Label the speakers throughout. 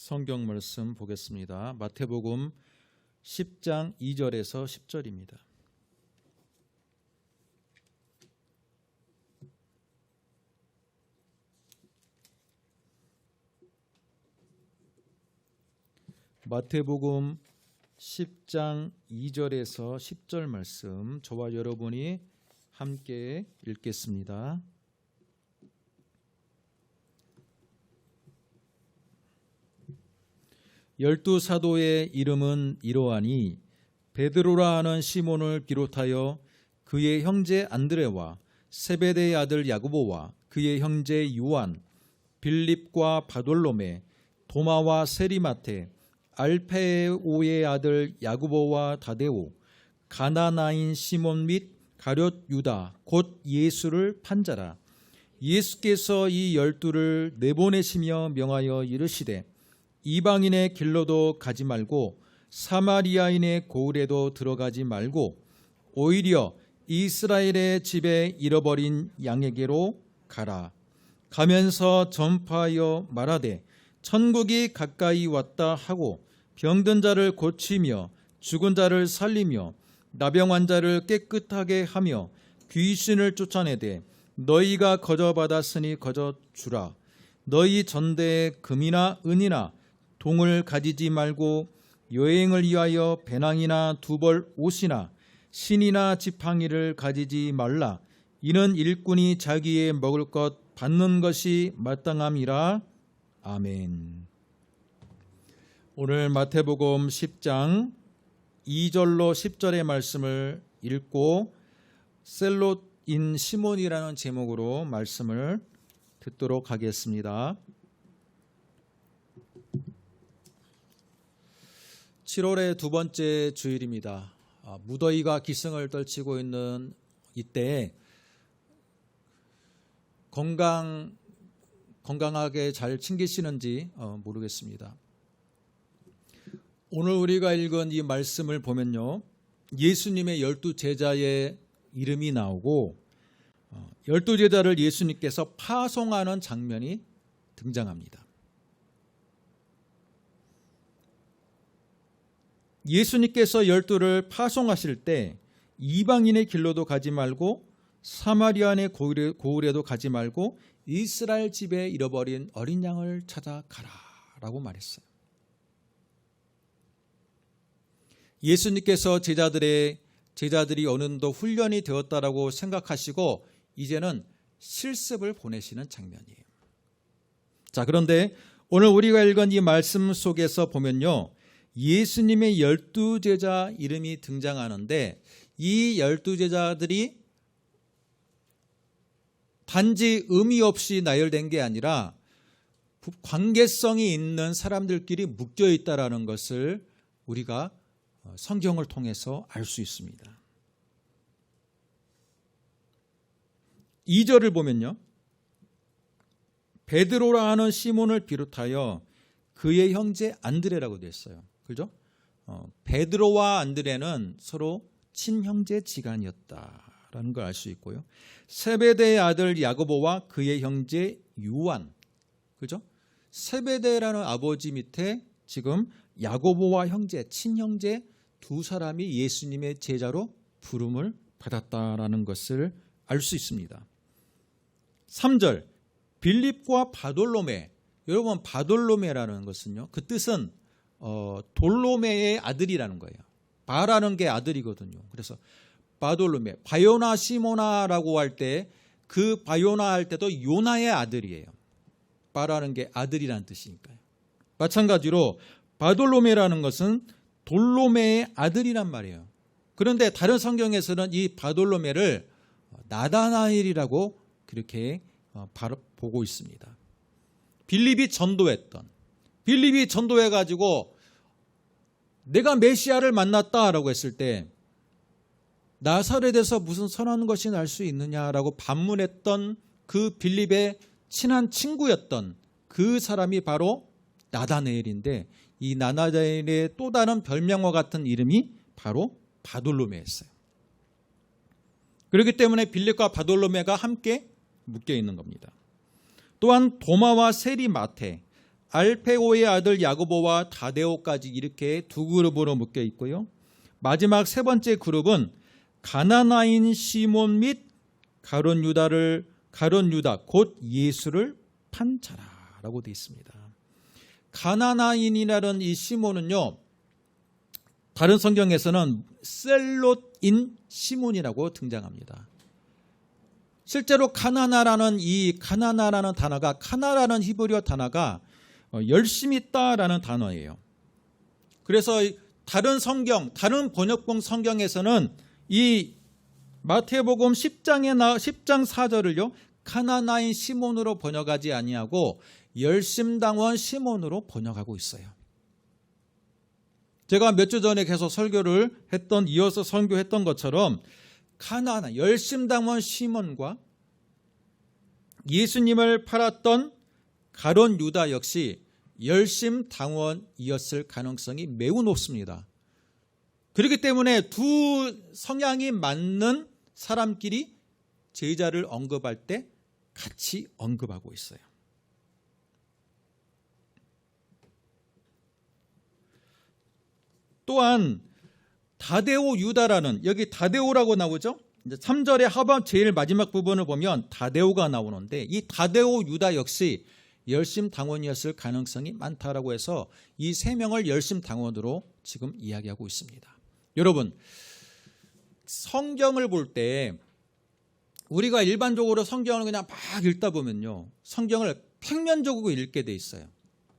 Speaker 1: 성경 말씀 보겠습니다. 마태복음 10장 2절에서 10절입니다. 마태복음 10장 2절에서 10절 말씀 저와 여러분이 함께 읽겠습니다. 열두 사도의 이름은 이러하니 베드로라 하는 시몬을 비롯하여 그의 형제 안드레와 세베대의 아들 야고보와 그의 형제 요한, 빌립과 바돌로메, 도마와 세리마테, 알페오의 아들 야고보와 다데오, 가나나인 시몬 및 가룟 유다 곧 예수를 판 자라. 예수께서 이 열두를 내보내시며 명하여 이르시되 이방인의 길로도 가지 말고 사마리아인의 고을에도 들어가지 말고 오히려 이스라엘의 집에 잃어버린 양에게로 가라. 가면서 전파하여 말하되 천국이 가까이 왔다 하고 병든 자를 고치며 죽은 자를 살리며 나병 환자를 깨끗하게 하며 귀신을 쫓아내되 너희가 거저 받았으니 거저 주라. 너희 전대에 금이나 은이나 동을 가지지 말고 여행을 위하여 배낭이나 두벌 옷이나 신이나 지팡이를 가지지 말라. 이는 일꾼이 자기의 먹을 것 받는 것이 마땅함이라. 아멘. 오늘 마태복음 10장 2절로 10절의 말씀을 읽고 셀롯인 시몬이라는 제목으로 말씀을 듣도록 하겠습니다. 7월의 두 번째 주일입니다. 무더위가 기승을 떨치고 있는 이때에 건강하게 잘 챙기시는지 모르겠습니다. 오늘 우리가 읽은 이 말씀을 보면요, 예수님의 12제자의 이름이 나오고 12제자를 예수님께서 파송하는 장면이 등장합니다. 예수님께서 12를 파송하실 때 이방인의 길로도 가지 말고 사마리아인의 고을에도 가지 말고 이스라엘 집에 잃어버린 어린 양을 찾아가라 라고 말했어요. 예수님께서 제자들이 어느 정도 훈련이 되었다라고 생각하시고 이제는 실습을 보내시는 장면이에요. 자, 그런데 오늘 우리가 읽은 이 말씀 속에서 보면요, 예수님의 12제자 이름이 등장하는데 이 12제자들이 단지 의미 없이 나열된 게 아니라 관계성이 있는 사람들끼리 묶여 있다라는 것을 우리가 성경을 통해서 알 수 있습니다. 2절을 보면요, 베드로라 하는 시몬을 비롯하여 그의 형제 안드레라고 되어 있어요. 그죠? 베드로와 안드레는 서로 친형제 지간이었다라는 걸 알 수 있고요. 세베대의 아들 야고보와 그의 형제 요한, 그죠? 세베대라는 아버지 밑에 지금 야고보와 형제, 친형제 두 사람이 예수님의 제자로 부름을 받았다라는 것을 알 수 있습니다. 3절, 빌립과 바돌로메. 여러분, 바돌로메라는 것은요, 그 뜻은 돌로메의 아들이라는 거예요. 바라는 게 아들이거든요. 그래서 바돌로메, 바요나 시모나라고 할 때 그 바요나 할 때도 요나의 아들이에요. 바라는 게 아들이라는 뜻이니까요. 마찬가지로 바돌로메라는 것은 돌로메의 아들이란 말이에요. 그런데 다른 성경에서는 이 바돌로메를 나다나엘이라고 그렇게 보고 있습니다. 빌립이 전도해가지고 내가 메시아를 만났다라고 했을 때 나사렛에서 무슨 선한 것이 날 수 있느냐라고 반문했던 그 빌립의 친한 친구였던 그 사람이 바로 나다나엘인데 이 나다나엘의 또 다른 별명과 같은 이름이 바로 바돌로메였어요. 그렇기 때문에 빌립과 바돌로메가 함께 묶여 있는 겁니다. 또한 도마와 세리마테, 알페오의 아들 야고보와 다데오까지 이렇게 두 그룹으로 묶여 있고요. 마지막 세 번째 그룹은 가나나인 시몬 및 가룟 유다 곧 예수를 판 자라라고 되어 있습니다. 가나나인이라는 이 시몬은요, 다른 성경에서는 셀롯인 시몬이라고 등장합니다. 실제로 가나나라는 단어가, 카나라는 히브리어 단어가 열심히 있다라는 단어예요. 그래서 다른 번역본 성경에서는 이 마태복음 10장 4절을요, 가나나인 시몬으로 번역하지 아니하고 열심당원 시몬으로 번역하고 있어요. 제가 몇 주 전에 계속 이어서 선교했던 것처럼 열심당원 시몬과 예수님을 팔았던 가룟 유다 역시 열심당원이었을 가능성이 매우 높습니다. 그렇기 때문에 두 성향이 맞는 사람끼리 제자를 언급할 때 같이 언급하고 있어요. 또한 다데오 유다라는, 여기 다데오라고 나오죠. 이제 3절의 하반 제일 마지막 부분을 보면 다데오가 나오는데, 이 다데오 유다 역시 열심당원이었을 가능성이 많다라고 해서 이 세 명을 열심당원으로 지금 이야기하고 있습니다. 여러분, 성경을 볼 때 우리가 일반적으로 성경을 그냥 막 읽다 보면요, 성경을 평면적으로 읽게 돼 있어요.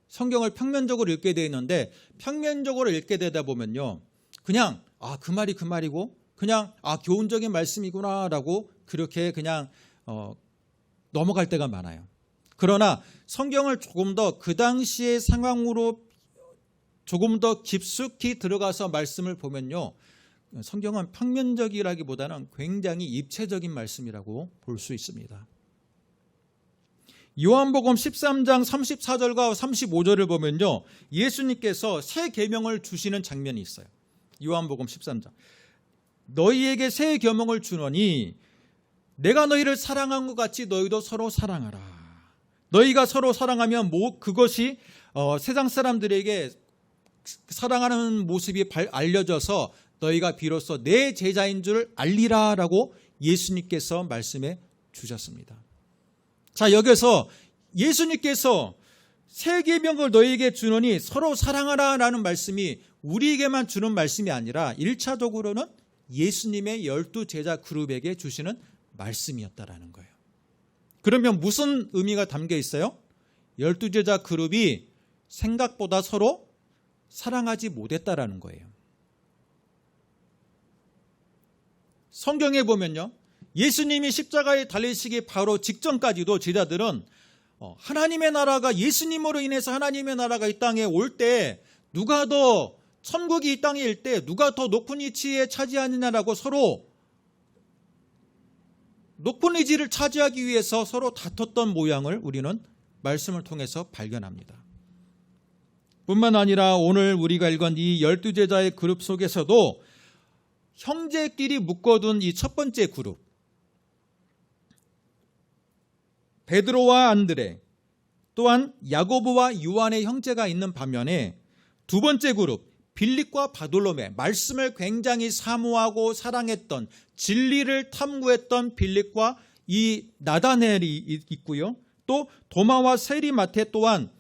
Speaker 1: 성경을 평면적으로 읽게 돼 있는데, 평면적으로 읽게 되다 보면요, 그냥 그 말이 그 말이고, 그냥 교훈적인 말씀이구나라고 그렇게 그냥 넘어갈 때가 많아요. 그러나 성경을 조금 더 그 당시의 상황으로 조금 더 깊숙이 들어가서 말씀을 보면요, 성경은 평면적이라기보다는 굉장히 입체적인 말씀이라고 볼 수 있습니다. 요한복음 13장 34절과 35절을 보면요, 예수님께서 새 계명을 주시는 장면이 있어요. 요한복음 13장. 너희에게 새 계명을 주노니 내가 너희를 사랑한 것 같이 너희도 서로 사랑하라. 너희가 서로 사랑하면 그것이 세상 사람들에게 사랑하는 모습이 알려져서 너희가 비로소 내 제자인 줄 알리라라고 예수님께서 말씀해 주셨습니다. 자, 여기서 예수님께서 새 계명을 너희에게 주노니 서로 사랑하라라는 말씀이 우리에게만 주는 말씀이 아니라 1차적으로는 예수님의 12제자 그룹에게 주시는 말씀이었다라는 거예요. 그러면 무슨 의미가 담겨 있어요? 12제자 그룹이 생각보다 서로 사랑하지 못했다라는 거예요. 성경에 보면요, 예수님이 십자가에 달리시기 바로 직전까지도 제자들은 하나님의 나라가, 예수님으로 인해서 하나님의 나라가 이 땅에 올 때 누가 더, 천국이 이 땅에 일 때 누가 더 높은 위치에 차지하느냐라고 서로 높은 위치를 차지하기 위해서 서로 다퉜던 모양을 우리는 말씀을 통해서 발견합니다. 뿐만 아니라 오늘 우리가 읽은 이 12제자의 그룹 속에서도 형제끼리 묶어둔 이 첫 번째 그룹, 베드로와 안드레, 또한 야고보와 요한의 형제가 있는 반면에 두 번째 그룹, 빌립과 바돌로메, 말씀을 굉장히 사모하고 사랑했던, 진리를 탐구했던 빌립과 이 나다넬이 있고요. 또 도마와 세리마테 또한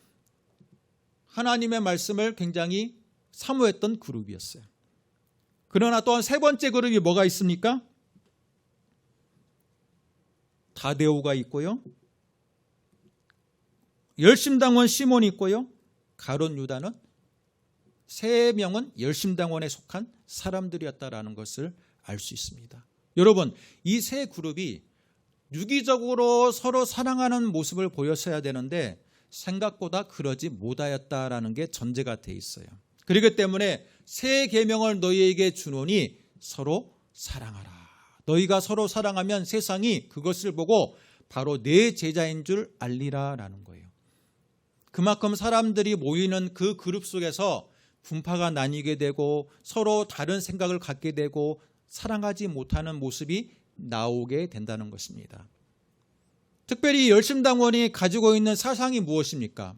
Speaker 1: 하나님의 말씀을 굉장히 사모했던 그룹이었어요. 그러나 또한 세 번째 그룹이 뭐가 있습니까? 다데오가 있고요, 열심당원 시몬이 있고요, 가룟 유다는, 세 명은 열심당원에 속한 사람들이었다라는 것을 알 수 있습니다. 여러분, 이 세 그룹이 유기적으로 서로 사랑하는 모습을 보였어야 되는데 생각보다 그러지 못하였다라는 게 전제가 돼 있어요. 그렇기 때문에 새 계명을 너희에게 주노니 서로 사랑하라. 너희가 서로 사랑하면 세상이 그것을 보고 바로 내 제자인 줄 알리라라는 거예요. 그만큼 사람들이 모이는 그 그룹 속에서 분파가 나뉘게 되고 서로 다른 생각을 갖게 되고 사랑하지 못하는 모습이 나오게 된다는 것입니다. 특별히 열심당원이 가지고 있는 사상이 무엇입니까?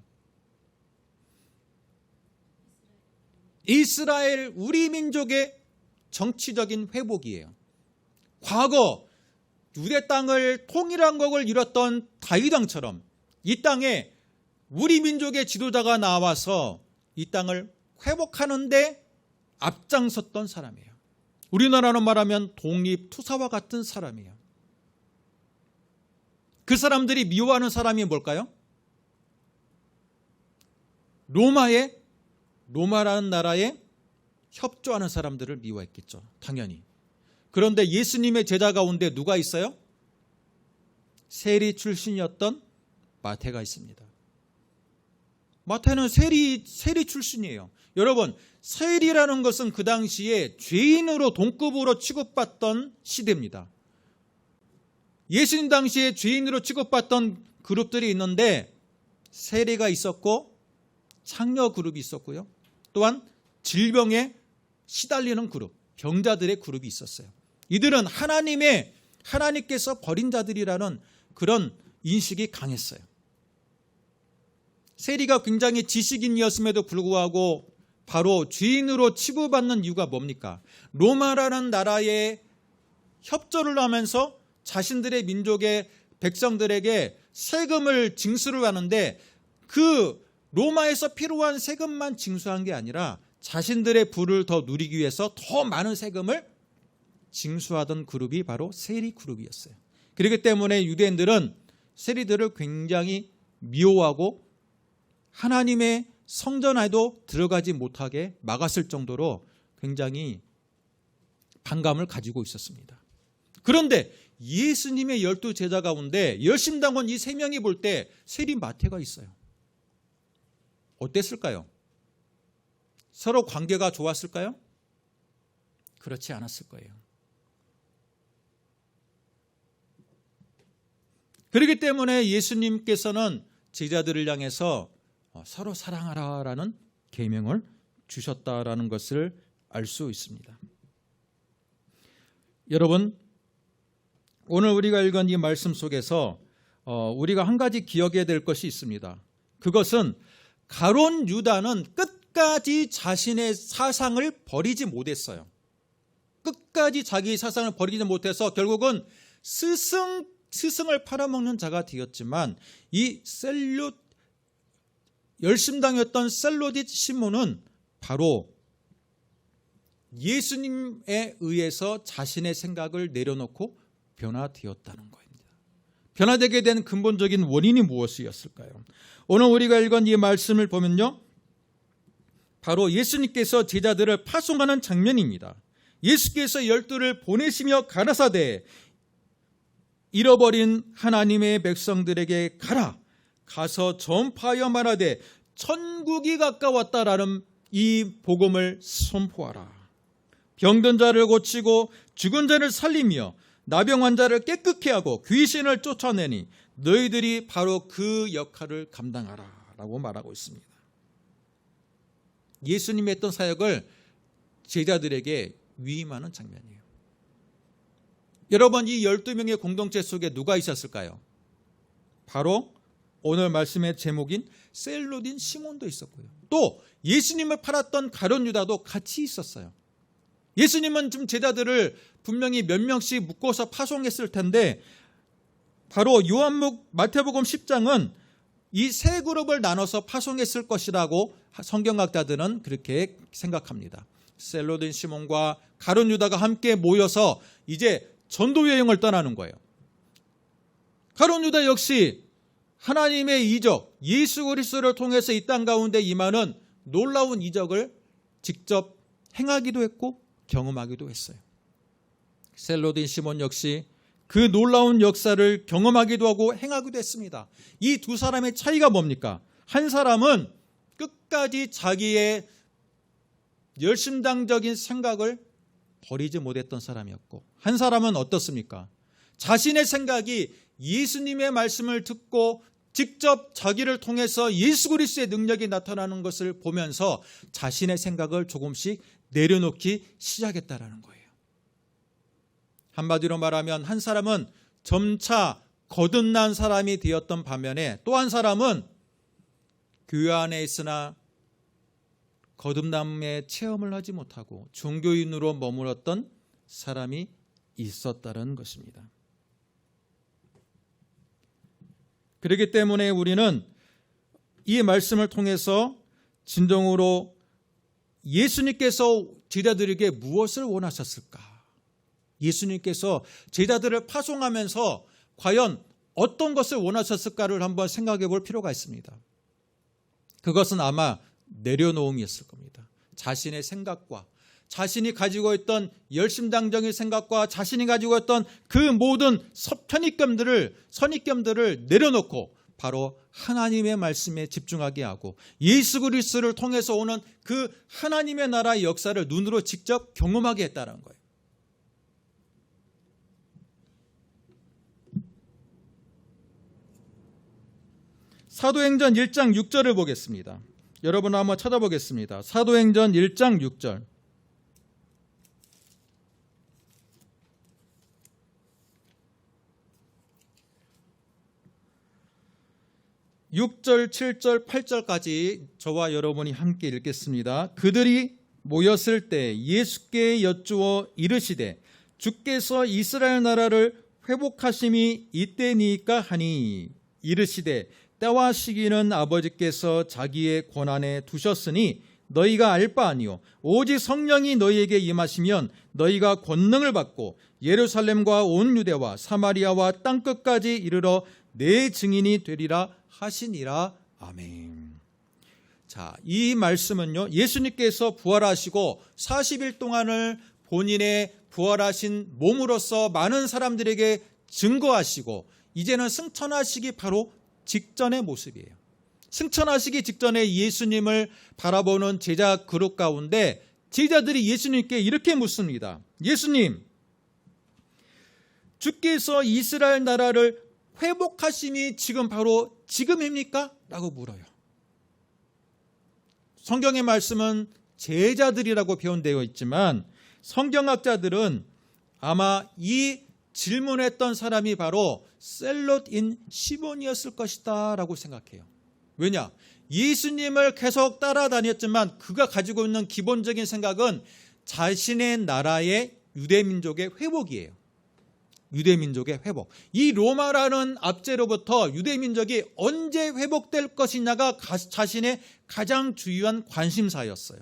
Speaker 1: 이스라엘 우리 민족의 정치적인 회복이에요. 과거 유대 땅을 통일한 것을 이뤘던 다윗 왕처럼 이 땅에 우리 민족의 지도자가 나와서 이 땅을 회복하는데 앞장섰던 사람이에요. 우리나라로 말하면 독립투사와 같은 사람이에요. 그 사람들이 미워하는 사람이 뭘까요? 로마라는 나라에 협조하는 사람들을 미워했겠죠. 당연히. 그런데 예수님의 제자 가운데 누가 있어요? 세리 출신이었던 마태가 있습니다. 마태는 세리 출신이에요. 여러분, 세리라는 것은 그 당시에 죄인으로 동급으로 취급받던 시대입니다. 예수님 당시에 죄인으로 취급받던 그룹들이 있는데 세리가 있었고 창녀 그룹이 있었고요. 또한 질병에 시달리는 그룹, 병자들의 그룹이 있었어요. 이들은 하나님께서 버린 자들이라는 그런 인식이 강했어요. 세리가 굉장히 지식인이었음에도 불구하고 바로 죄인으로 취급받는 이유가 뭡니까? 로마라는 나라에 협조를 하면서 자신들의 민족의 백성들에게 세금을 징수를 하는데 그 로마에서 필요한 세금만 징수한 게 아니라 자신들의 부를 더 누리기 위해서 더 많은 세금을 징수하던 그룹이 바로 세리 그룹이었어요. 그렇기 때문에 유대인들은 세리들을 굉장히 미워하고 하나님의 성전 안에도 들어가지 못하게 막았을 정도로 굉장히 반감을 가지고 있었습니다. 그런데 예수님의 12제자 가운데 열심당원 이 3명이 볼 때 세리 마태가 있어요. 어땠을까요? 서로 관계가 좋았을까요? 그렇지 않았을 거예요. 그렇기 때문에 예수님께서는 제자들을 향해서 서로 사랑하라라는 계명을 주셨다라는 것을 알 수 있습니다. 여러분, 오늘 우리가 읽은 이 말씀 속에서 우리가 한 가지 기억해야 될 것이 있습니다. 그것은 가룟 유다는 끝까지 자신의 사상을 버리지 못했어요. 끝까지 자기 사상을 버리지 못해서 결국은 스승을 팔아먹는 자가 되었지만 이 열심당했던 셀로짓 시몬은 바로 예수님에 의해서 자신의 생각을 내려놓고 변화되었다는 겁니다. 변화되게 된 근본적인 원인이 무엇이었을까요? 오늘 우리가 읽은 이 말씀을 보면요, 바로 예수님께서 제자들을 파송하는 장면입니다. 예수께서 12를 보내시며 가라사대 잃어버린 하나님의 백성들에게 가서 전파하여 말하되 천국이 가까웠다라는 이 복음을 선포하라. 병든 자를 고치고 죽은 자를 살리며 나병 환자를 깨끗게 하고 귀신을 쫓아내니 너희들이 바로 그 역할을 감당하라 라고 말하고 있습니다. 예수님이 했던 사역을 제자들에게 위임하는 장면이에요. 여러분, 이 12명의 공동체 속에 누가 있었을까요? 바로 오늘 말씀의 제목인 셀로딘 시몬도 있었고요. 또 예수님을 팔았던 가룟 유다도 같이 있었어요. 예수님은 지금 제자들을 분명히 몇 명씩 묶어서 파송했을 텐데 바로 마태복음 10장은 이 세 그룹을 나눠서 파송했을 것이라고 성경학자들은 그렇게 생각합니다. 셀로딘 시몬과 가룟 유다가 함께 모여서 이제 전도 여행을 떠나는 거예요. 가룟 유다 역시 하나님의 이적, 예수 그리스도를 통해서 이 땅 가운데 임하는 놀라운 이적을 직접 행하기도 했고 경험하기도 했어요. 셀로딘 시몬 역시 그 놀라운 역사를 경험하기도 하고 행하기도 했습니다. 이 두 사람의 차이가 뭡니까? 한 사람은 끝까지 자기의 열심당적인 생각을 버리지 못했던 사람이었고, 한 사람은 어떻습니까? 자신의 생각이 예수님의 말씀을 듣고 직접 자기를 통해서 예수 그리스도의 능력이 나타나는 것을 보면서 자신의 생각을 조금씩 내려놓기 시작했다라는 거예요. 한마디로 말하면 한 사람은 점차 거듭난 사람이 되었던 반면에 또 한 사람은 교회 안에 있으나 거듭남의 체험을 하지 못하고 종교인으로 머물렀던 사람이 있었다는 것입니다. 그렇기 때문에 우리는 이 말씀을 통해서 진정으로 예수님께서 제자들에게 무엇을 원하셨을까? 예수님께서 제자들을 파송하면서 과연 어떤 것을 원하셨을까를 한번 생각해 볼 필요가 있습니다. 그것은 아마 내려놓음이었을 겁니다. 자신의 생각과 자신이 가지고 있던 열심당적인 생각과 자신이 가지고 있던 그 모든 선입견들을 내려놓고 바로 하나님의 말씀에 집중하게 하고 예수 그리스도를 통해서 오는 그 하나님의 나라의 역사를 눈으로 직접 경험하게 했다는 거예요. 사도행전 1장 6절을 보겠습니다. 여러분 한번 찾아보겠습니다. 사도행전 1장 6절. 6절, 7절, 8절까지 저와 여러분이 함께 읽겠습니다. 그들이 모였을 때 예수께 여쭈어 이르시되 주께서 이스라엘 나라를 회복하심이 이때니까 하니 이르시되 때와 시기는 아버지께서 자기의 권한에 두셨으니 너희가 알 바 아니요 오직 성령이 너희에게 임하시면 너희가 권능을 받고 예루살렘과 온 유대와 사마리아와 땅끝까지 이르러 내 증인이 되리라 하시니라. 아멘. 자, 이 말씀은요, 예수님께서 부활하시고 40일 동안을 본인의 부활하신 몸으로서 많은 사람들에게 증거하시고 이제는 승천하시기 바로 직전의 모습이에요. 승천하시기 직전에 예수님을 바라보는 제자 그룹 가운데 제자들이 예수님께 이렇게 묻습니다. 예수님, 주께서 이스라엘 나라를 회복하심이 지금 바로 지금입니까? 라고 물어요. 성경의 말씀은 제자들이라고 표현되어 있지만 성경학자들은 아마 이 질문했던 사람이 바로 셀롯인 시몬이었을 것이다 라고 생각해요. 왜냐? 예수님을 계속 따라다녔지만 그가 가지고 있는 기본적인 생각은 자신의 나라의 유대민족의 회복이에요. 유대민족의 회복. 이 로마라는 압제로부터 유대민족이 언제 회복될 것이냐가 자신의 가장 주요한 관심사였어요.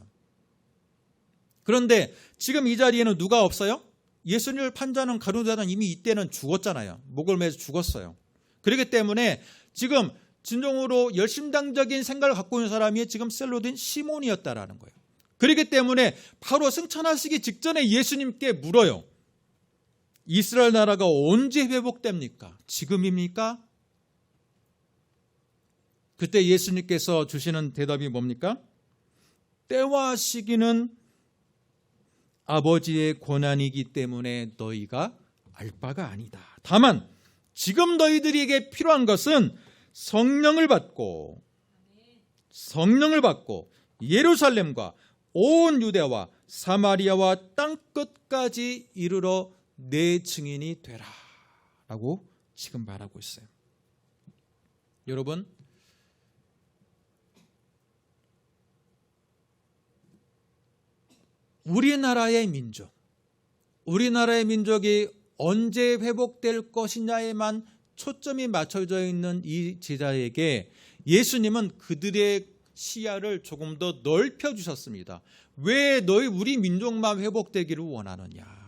Speaker 1: 그런데 지금 이 자리에는 누가 없어요? 예수님을 판자는 가룟유다는 이미 이때는 죽었잖아요. 목을 매서 죽었어요. 그렇기 때문에 지금 진정으로 열심당적인 생각을 갖고 있는 사람이 지금 셀롯인 시몬이었다라는 거예요. 그렇기 때문에 바로 승천하시기 직전에 예수님께 물어요. 이스라엘 나라가 언제 회복됩니까? 지금입니까? 그때 예수님께서 주시는 대답이 뭡니까? 때와 시기는 아버지의 권한이기 때문에 너희가 알 바가 아니다. 다만 지금 너희들에게 필요한 것은 성령을 받고 예루살렘과 온 유대와 사마리아와 땅끝까지 이르러 내 증인이 되라 라고 지금 말하고 있어요. 여러분, 우리나라의 민족이 언제 회복될 것이냐에만 초점이 맞춰져 있는 이 제자에게 예수님은 그들의 시야를 조금 더 넓혀주셨습니다. 왜 우리 민족만 회복되기를 원하느냐?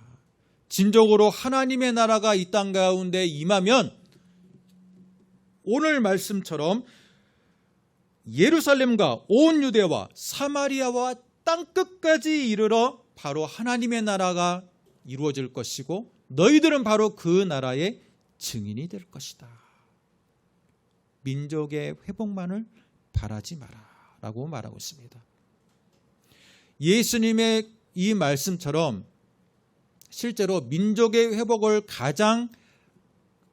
Speaker 1: 진정으로 하나님의 나라가 이 땅 가운데 임하면 오늘 말씀처럼 예루살렘과 온 유대와 사마리아와 땅끝까지 이르러 바로 하나님의 나라가 이루어질 것이고 너희들은 바로 그 나라의 증인이 될 것이다. 민족의 회복만을 바라지 마라 라고 말하고 있습니다. 예수님의 이 말씀처럼 실제로 민족의 회복을 가장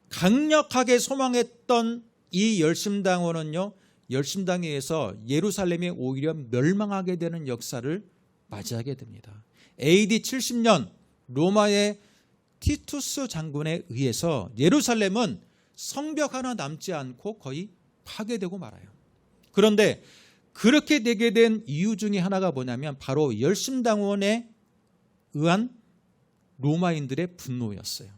Speaker 1: 강력하게 소망했던 이 열심당원은요, 열심당에 의해서 예루살렘이 오히려 멸망하게 되는 역사를 맞이하게 됩니다. AD 70년 로마의 티투스 장군에 의해서 예루살렘은 성벽 하나 남지 않고 거의 파괴되고 말아요. 그런데 그렇게 되게 된 이유 중에 하나가 뭐냐면 바로 열심당원에 의한 로마인들의 분노였어요.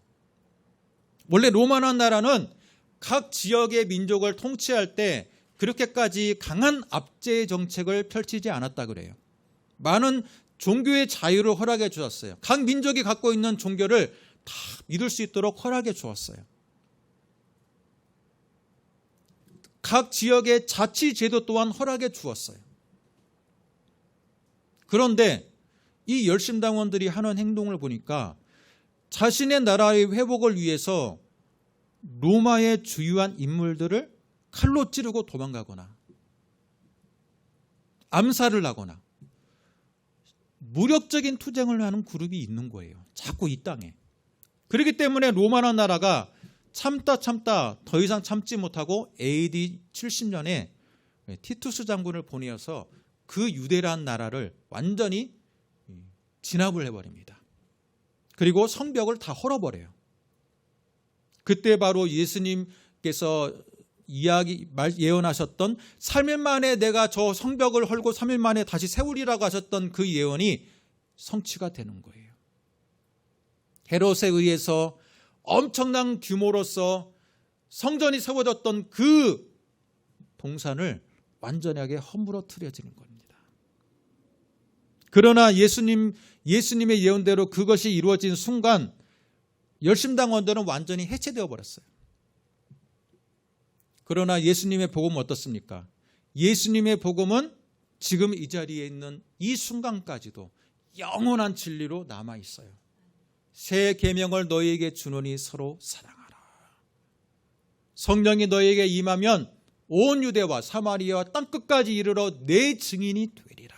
Speaker 1: 원래 로마라는 나라는 각 지역의 민족을 통치할 때 그렇게까지 강한 압제 정책을 펼치지 않았다 그래요. 많은 종교의 자유를 허락해 주었어요. 각 민족이 갖고 있는 종교를 다 믿을 수 있도록 허락해 주었어요. 각 지역의 자치제도 또한 허락해 주었어요. 그런데 이 열심당원들이 하는 행동을 보니까 자신의 나라의 회복을 위해서 로마의 주요한 인물들을 칼로 찌르고 도망가거나 암살을 하거나 무력적인 투쟁을 하는 그룹이 있는 거예요. 자꾸 이 땅에. 그렇기 때문에 로마라는 나라가 참다 더 이상 참지 못하고 AD 70년에 티투스 장군을 보내어서 그 유대라는 나라를 완전히 진압을 해버립니다. 그리고 성벽을 다 헐어버려요. 그때 바로 예수님께서 예언하셨던 3일 만에 내가 저 성벽을 헐고 3일 만에 다시 세우리라고 하셨던 그 예언이 성취가 되는 거예요. 헤롯에 의해서 엄청난 규모로서 성전이 세워졌던 그 동산을 완전하게 허물어뜨려지는 겁니다. 그러나 예수님의 예언대로 그것이 이루어진 순간 열심당원들은 완전히 해체되어 버렸어요. 그러나 예수님의 복음은 어떻습니까? 예수님의 복음은 지금 이 자리에 있는 이 순간까지도 영원한 진리로 남아 있어요. 새 계명을 너희에게 주노니 서로 사랑하라. 성령이 너희에게 임하면 온 유대와 사마리아와 땅끝까지 이르러 내 증인이 되리라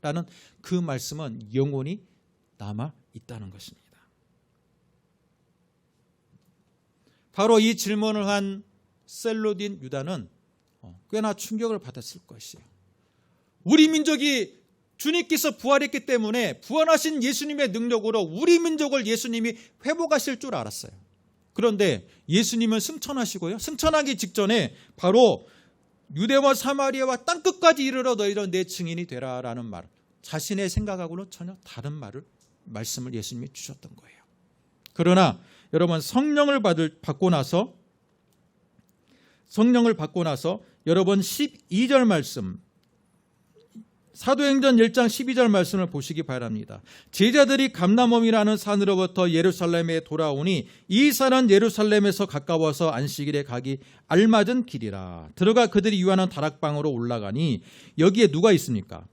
Speaker 1: 라는 그 말씀은 영원히 남아 있다는 것입니다. 바로 이 질문을 한 셀로딘 유다는 꽤나 충격을 받았을 것이에요. 우리 민족이 주님께서 부활했기 때문에 부활하신 예수님의 능력으로 우리 민족을 예수님이 회복하실 줄 알았어요. 그런데 예수님은 승천하시고요. 승천하기 직전에 바로 유대와 사마리아와 땅끝까지 이르러 너희는 내 증인이 되라라는 말, 자신의 생각하고는 전혀 다른 말씀을 예수님이 주셨던 거예요. 그러나 여러분 성령을 받고 나서 여러분 12절 말씀, 사도행전 1장 12절 말씀을 보시기 바랍니다. 제자들이 감람원이라는 산으로부터 예루살렘에 돌아오니 이 산은 예루살렘에서 가까워서 안식일에 가기 알맞은 길이라. 들어가 그들이 유하는 다락방으로 올라가니 여기에 누가 있습니까?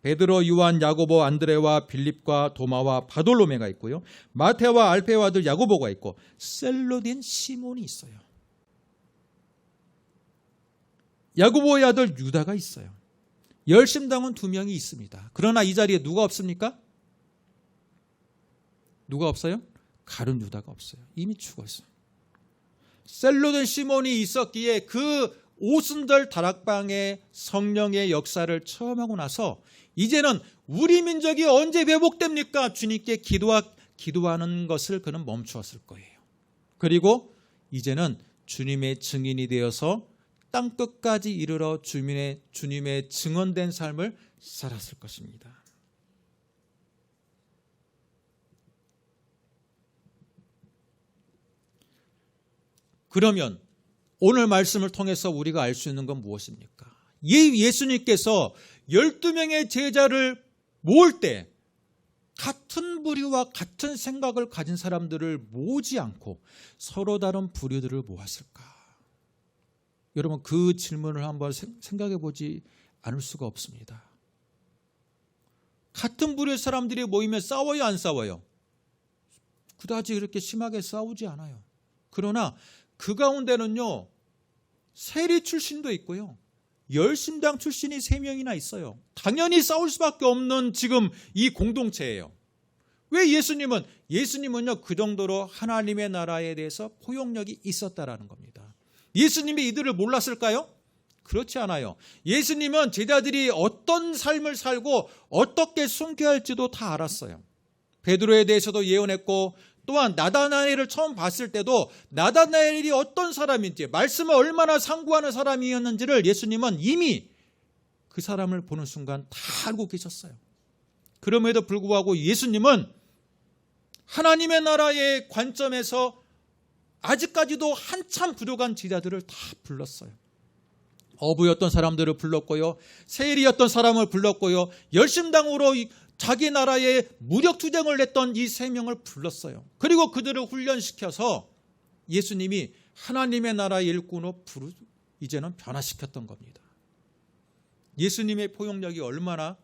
Speaker 1: 베드로, 요한, 야고보, 안드레와 빌립과 도마와 바돌로메가 있고요. 마테와 알페와 아들 야고보가 있고 셀로딘 시몬이 있어요. 야고보의 아들 유다가 있어요. 열심당원 2명이 있습니다. 그러나 이 자리에 누가 없습니까? 누가 없어요? 가룟 유다가 없어요. 이미 죽었어요. 셀로딘 시몬이 있었기에 그 오순절 다락방의 성령의 역사를 처음 하고 나서 이제는 우리 민족이 언제 회복됩니까? 주님께 기도하는 것을 그는 멈추었을 거예요. 그리고 이제는 주님의 증인이 되어서 땅끝까지 이르러 주님의 증언된 삶을 살았을 것입니다. 그러면 오늘 말씀을 통해서 우리가 알 수 있는 건 무엇입니까? 예수님께서 12명의 제자를 모을 때 같은 부류와 같은 생각을 가진 사람들을 모으지 않고 서로 다른 부류들을 모았을까? 여러분 그 질문을 한번 생각해 보지 않을 수가 없습니다. 같은 부류의 사람들이 모이면 싸워요, 안 싸워요? 그다지 그렇게 심하게 싸우지 않아요. 그러나 그 가운데는요, 세리 출신도 있고요, 열심당 출신이 3명이나 있어요. 당연히 싸울 수밖에 없는 지금 이 공동체예요. 왜 예수님은요 그 정도로 하나님의 나라에 대해서 포용력이 있었다라는 겁니다. 예수님이 이들을 몰랐을까요? 그렇지 않아요. 예수님은 제자들이 어떤 삶을 살고 어떻게 숨겨야 할지도 다 알았어요. 베드로에 대해서도 예언했고, 또한 나다나엘을 처음 봤을 때도 나다나엘이 어떤 사람인지, 말씀을 얼마나 상고하는 사람이었는지를 예수님은 이미 그 사람을 보는 순간 다 알고 계셨어요. 그럼에도 불구하고 예수님은 하나님의 나라의 관점에서 아직까지도 한참 부족한 제자들을 다 불렀어요. 어부였던 사람들을 불렀고요. 세리였던 사람을 불렀고요. 열심당으로 자기 나라에 무력투쟁을 냈던 이 3명을 불렀어요. 그리고 그들을 훈련시켜서 예수님이 하나님의 나라의 일꾼으로 이제는 변화시켰던 겁니다. 예수님의 포용력이 얼마나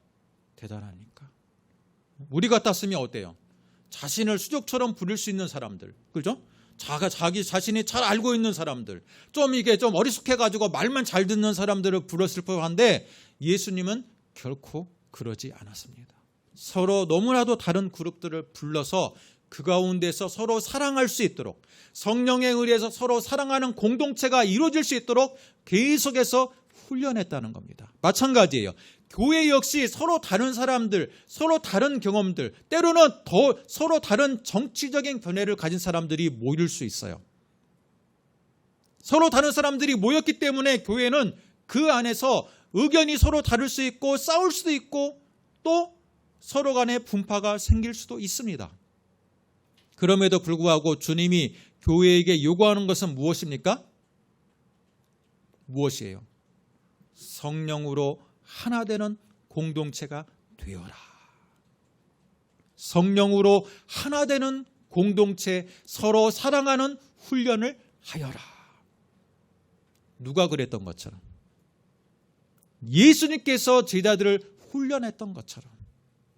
Speaker 1: 대단합니까? 우리 같았으면 어때요? 자신을 수족처럼 부릴 수 있는 사람들, 그죠? 자기 자신이 잘 알고 있는 사람들, 좀 어리숙해가지고 말만 잘 듣는 사람들을 불렀을 법한데 예수님은 결코 그러지 않았습니다. 서로 너무나도 다른 그룹들을 불러서 그 가운데서 서로 사랑할 수 있도록, 성령에 의해서 서로 사랑하는 공동체가 이루어질 수 있도록 계속해서 훈련했다는 겁니다. 마찬가지예요. 교회 역시 서로 다른 사람들, 서로 다른 경험들, 때로는 더 서로 다른 정치적인 견해를 가진 사람들이 모일 수 있어요. 서로 다른 사람들이 모였기 때문에 교회는 그 안에서 의견이 서로 다를 수 있고 싸울 수도 있고 또 서로 간에 분파가 생길 수도 있습니다. 그럼에도 불구하고 주님이 교회에게 요구하는 것은 무엇입니까? 무엇이에요? 성령으로 하나 되는 공동체가 되어라. 성령으로 하나 되는 공동체, 서로 사랑하는 훈련을 하여라. 누가 그랬던 것처럼, 예수님께서 제자들을 훈련했던 것처럼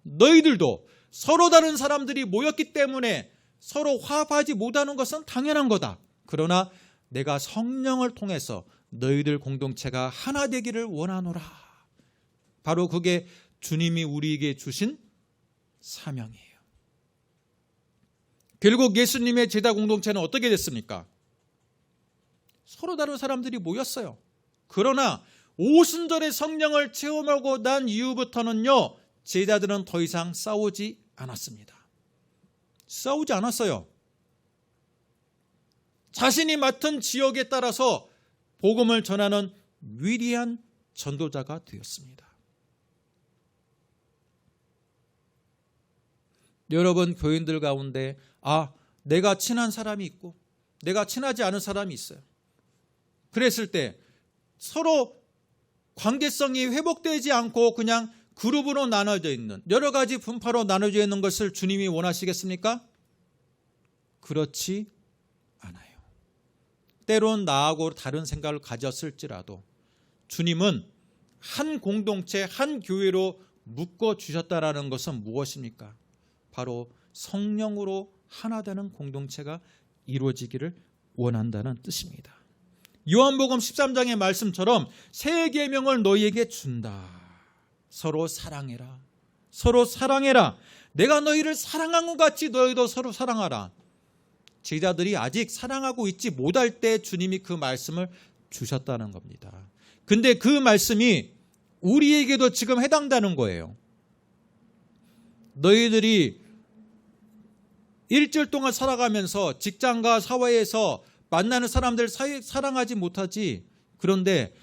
Speaker 1: 너희들도 서로 다른 사람들이 모였기 때문에 서로 화합하지 못하는 것은 당연한 거다. 그러나 내가 성령을 통해서 너희들 공동체가 하나 되기를 원하노라. 바로 그게 주님이 우리에게 주신 사명이에요. 결국 예수님의 제자 공동체는 어떻게 됐습니까? 서로 다른 사람들이 모였어요. 그러나 오순절의 성령을 체험하고 난 이후부터는요, 제자들은 더 이상 싸우지 않았습니다. 싸우지 않았어요. 자신이 맡은 지역에 따라서 복음을 전하는 위대한 전도자가 되었습니다. 여러분, 교인들 가운데 내가 친한 사람이 있고 내가 친하지 않은 사람이 있어요. 그랬을 때 서로 관계성이 회복되지 않고 그냥 그룹으로 나눠져 있는, 여러 가지 분파로 나눠져 있는 것을 주님이 원하시겠습니까? 그렇지 않아요. 때론 나하고 다른 생각을 가졌을지라도 주님은 한 공동체, 한 교회로 묶어주셨다라는 것은 무엇입니까? 바로 성령으로 하나 되는 공동체가 이루어지기를 원한다는 뜻입니다. 요한복음 13장의 말씀처럼 새 계명을 너희에게 준다. 서로 사랑해라. 서로 사랑해라. 내가 너희를 사랑한 것 같이 너희도 서로 사랑하라. 제자들이 아직 사랑하고 있지 못할 때 주님이 그 말씀을 주셨다는 겁니다. 근데 그 말씀이 우리에게도 지금 해당되는 거예요. 너희들이 일주일 동안 살아가면서 직장과 사회에서 만나는 사람들 사랑하지 못하지, 그런데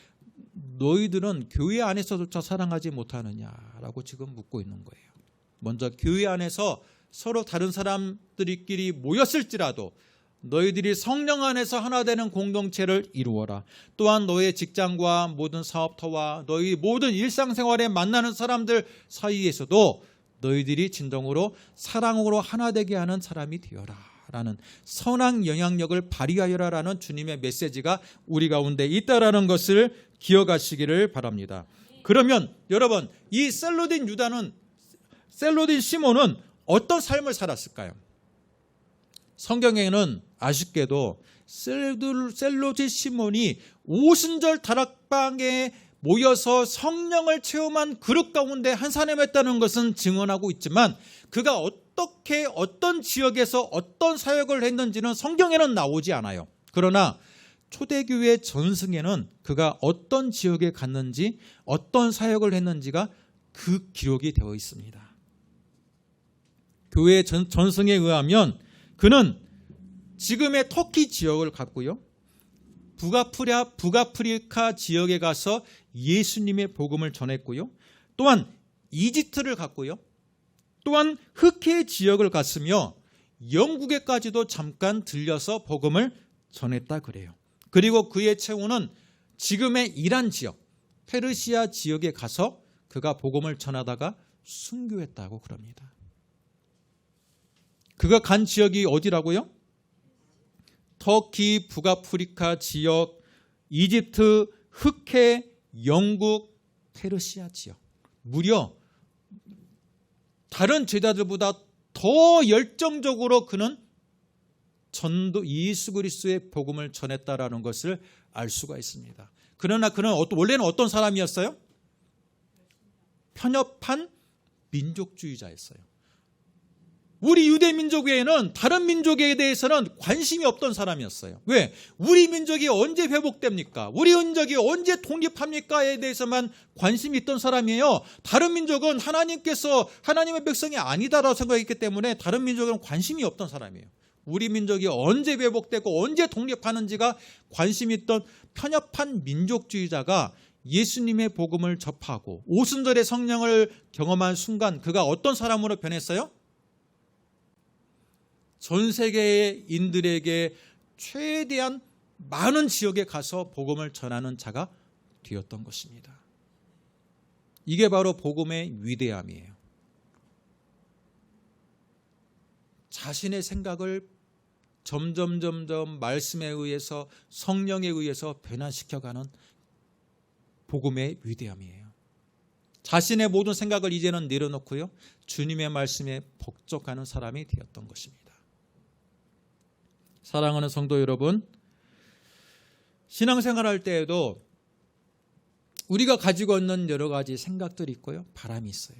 Speaker 1: 너희들은 교회 안에서조차 사랑하지 못하느냐라고 지금 묻고 있는 거예요. 먼저 교회 안에서 서로 다른 사람들끼리 모였을지라도 너희들이 성령 안에서 하나 되는 공동체를 이루어라. 또한 너의 직장과 모든 사업터와 너희 모든 일상생활에 만나는 사람들 사이에서도 너희들이 진정으로 사랑으로 하나 되게 하는 사람이 되어라 라는 선한 영향력을 발휘하여라 라는 주님의 메시지가 우리 가운데 있다라는 것을 기억하시기를 바랍니다. 그러면 여러분, 이 셀로딘 시몬은 어떤 삶을 살았을까요? 성경에는 아쉽게도 셀로딘 시몬이 오순절 다락방에 모여서 성령을 체험한 그룹 가운데 한 사람이었다는 것은 증언하고 있지만 그가 어떻게 어떤 지역에서 어떤 사역을 했는지는 성경에는 나오지 않아요. 그러나 초대교회 전승에는 그가 어떤 지역에 갔는지 어떤 사역을 했는지가 그 기록이 되어 있습니다. 교회 전승에 의하면 그는 지금의 터키 지역을 갔고요, 북아프리카 지역에 가서 예수님의 복음을 전했고요. 또한 이집트를 갔고요. 또한 흑해 지역을 갔으며 영국에까지도 잠깐 들려서 복음을 전했다 그래요. 그리고 그의 최후는 지금의 이란 지역, 페르시아 지역에 가서 그가 복음을 전하다가 순교했다고 그럽니다. 그가 간 지역이 어디라고요? 터키, 북아프리카 지역, 이집트, 흑해, 영국, 페르시아 지역. 무려 다른 제자들보다 더 열정적으로 그는 전도 예수 그리스도의 복음을 전했다라는 것을 알 수가 있습니다. 그러나 그는 원래는 어떤 사람이었어요? 편협한 민족주의자였어요. 우리 유대 민족 외에는 다른 민족에 대해서는 관심이 없던 사람이었어요. 왜? 우리 민족이 언제 회복됩니까? 우리 민족이 언제 독립합니까?에 대해서만 관심이 있던 사람이에요. 다른 민족은 하나님께서 하나님의 백성이 아니다라고 생각했기 때문에 다른 민족은 관심이 없던 사람이에요. 우리 민족이 언제 회복되고 언제 독립하는지가 관심이 있던 편협한 민족주의자가 예수님의 복음을 접하고 오순절의 성령을 경험한 순간 그가 어떤 사람으로 변했어요? 전 세계의 인들에게 최대한 많은 지역에 가서 복음을 전하는 자가 되었던 것입니다. 이게 바로 복음의 위대함이에요. 자신의 생각을 점점 말씀에 의해서 성령에 의해서 변화시켜가는 복음의 위대함이에요. 자신의 모든 생각을 이제는 내려놓고요. 주님의 말씀에 복종하는 사람이 되었던 것입니다. 사랑하는 성도 여러분, 신앙생활할 때에도 우리가 가지고 있는 여러 가지 생각들이 있고요. 바람이 있어요.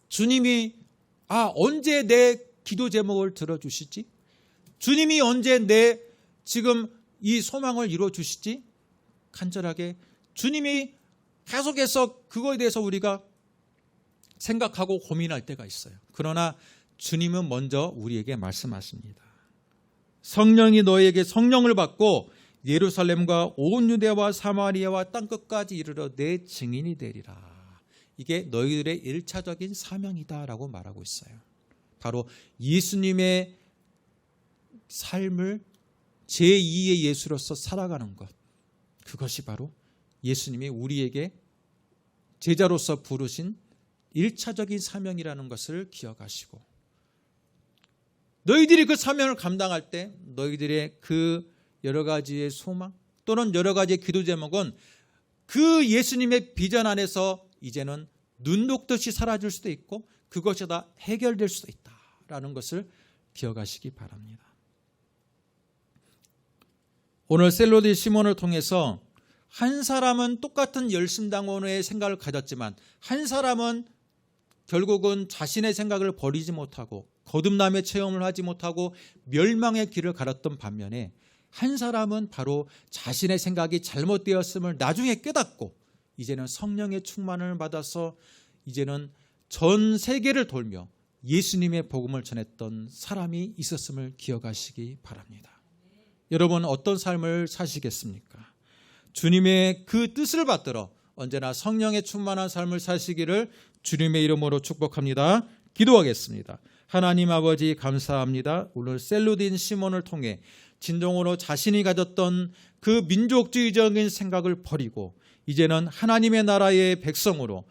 Speaker 1: 주님이 언제 내 기도 제목을 들어주시지? 주님이 언제 내 지금 이 소망을 이루어주시지? 간절하게 주님이 계속해서 그거에 대해서 우리가 생각하고 고민할 때가 있어요. 그러나 주님은 먼저 우리에게 말씀하십니다. 성령이 너에게 성령을 받고 예루살렘과 온 유대와 사마리아와 땅끝까지 이르러 내 증인이 되리라. 이게 너희들의 1차적인 사명이다라고 말하고 있어요. 바로 예수님의 삶을 제2의 예수로서 살아가는 것. 그것이 바로 예수님이 우리에게 제자로서 부르신 1차적인 사명이라는 것을 기억하시고 너희들이 그 사명을 감당할 때 너희들의 그 여러 가지의 소망 또는 여러 가지의 기도 제목은 그 예수님의 비전 안에서 이제는 눈 녹듯이 사라질 수도 있고 그것이 다 해결될 수도 있다라는 것을 기억하시기 바랍니다. 오늘 셀로디 시몬을 통해서 한 사람은 똑같은 열심당원의 생각을 가졌지만 한 사람은 결국은 자신의 생각을 버리지 못하고 거듭남의 체험을 하지 못하고 멸망의 길을 가렸던 반면에 한 사람은 바로 자신의 생각이 잘못되었음을 나중에 깨닫고 이제는 성령의 충만을 받아서 이제는 전 세계를 돌며 예수님의 복음을 전했던 사람이 있었음을 기억하시기 바랍니다. 여러분 어떤 삶을 사시겠습니까? 주님의 그 뜻을 받들어 언제나 성령의 충만한 삶을 사시기를 주님의 이름으로 축복합니다. 기도하겠습니다. 하나님 아버지 감사합니다. 오늘 셀루딘 시몬을 통해 진정으로 자신이 가졌던 그 민족주의적인 생각을 버리고 이제는 하나님의 나라의 백성으로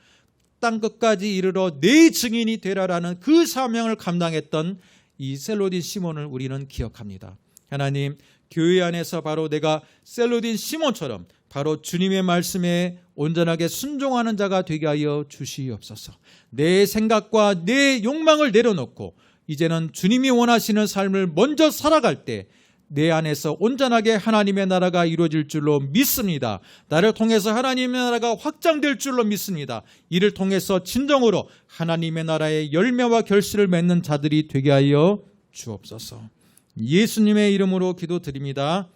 Speaker 1: 땅끝까지 이르러 내 증인이 되라라는 그 사명을 감당했던 이 셀루딘 시몬을 우리는 기억합니다. 하나님, 교회 안에서 바로 내가 셀루딘 시몬처럼 바로 주님의 말씀에 온전하게 순종하는 자가 되게 하여 주시옵소서. 내 생각과 내 욕망을 내려놓고 이제는 주님이 원하시는 삶을 먼저 살아갈 때 내 안에서 온전하게 하나님의 나라가 이루어질 줄로 믿습니다. 나를 통해서 하나님의 나라가 확장될 줄로 믿습니다. 이를 통해서 진정으로 하나님의 나라의 열매와 결실을 맺는 자들이 되게 하여 주옵소서. 예수님의 이름으로 기도드립니다.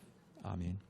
Speaker 1: 아멘.